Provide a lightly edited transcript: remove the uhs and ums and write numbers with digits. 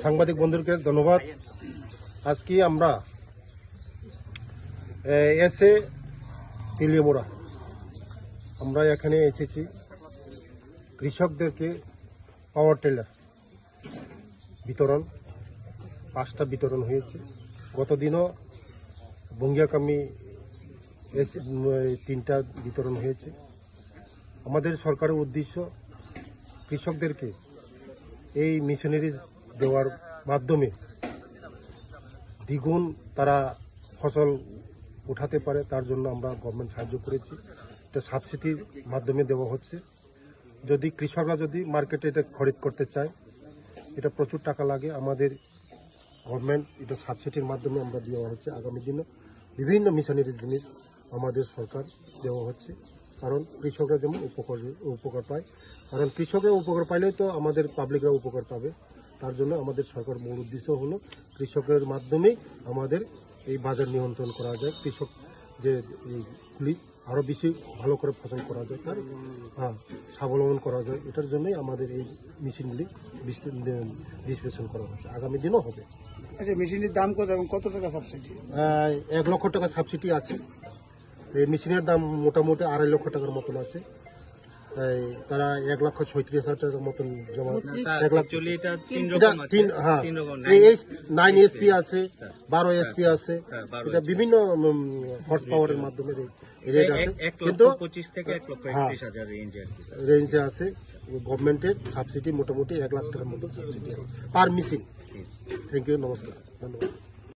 সাংবাদিক বন্ধুকে ধন্যবাদ। আজকে আমরা এসে তেলিয়ামোড়া আমরা এখানে এসেছি কৃষকদেরকে পাওয়ার টিলার বিতরণ 5টা বিতরণ হয়েছে। গতদিনও বঙ্গিয়াকামী 3টা বিতরণ হয়েছে। আমাদের সরকারের উদ্দেশ্য কৃষকদেরকে এই মেশিনারিজ দেওয়ার মাধ্যমে দ্বিগুণ তারা ফসল উঠাতে পারে, তার জন্য আমরা গভর্নমেন্ট সাহায্য করেছি। এটা সাবসিডির মাধ্যমে দেওয়া হচ্ছে। যদি কৃষকরা যদি মার্কেটে এটা খরিদ করতে চায়, এটা প্রচুর টাকা লাগে। আমাদের গভর্নমেন্ট এটা সাবসিডির মাধ্যমে আমরা দেওয়া হচ্ছে। আগামী দিনে বিভিন্ন মেশিনারিজ জিনিস আমাদের সরকার দেওয়া হচ্ছে, কারণ কৃষকরা যেমন উপকার পায়। কারণ কৃষকরা উপকার পাইলেই তো আমাদের পাবলিকরা উপকার পাবে। তার জন্য আমাদের সরকার মূল উদ্দেশ্য হলো কৃষকের মাধ্যমেই আমাদের এই বাজার নিয়ন্ত্রণ করা যায়, কৃষক যে এইগুলি আরও বেশি ভালো করে ফসল করা যায়, তার স্বাবলম্বন করা যায়। এটার জন্যই আমাদের এই মেশিনগুলি ডিস্ট্রিবিউশন করা হচ্ছে। আগামী দিনও হবে। আচ্ছা, মেশিনের দাম কত এবং কত টাকা সাবসিডি? 1 লক্ষ টাকা সাবসিডি আছে। এই মেশিনের দাম মোটামুটি 2.5 লক্ষ টাকার মতন আছে। তারা 1,36,000 টাকার মতন জমা। 9 এসপি আছে, 12 এসপি আছে, এটা বিভিন্ন হর্স পাওয়ারের মাধ্যমে রেট আছে, কিন্তু 25 থেকে 1,31,000 রেঞ্জে আছে। গভর্নমেন্টের সাবসিডি মোটামুটি 1 লাখ টাকার মতো সাবসিডি আছে পার মেশিন। থ্যাংক ইউ, নমস্কার, ধন্যবাদ।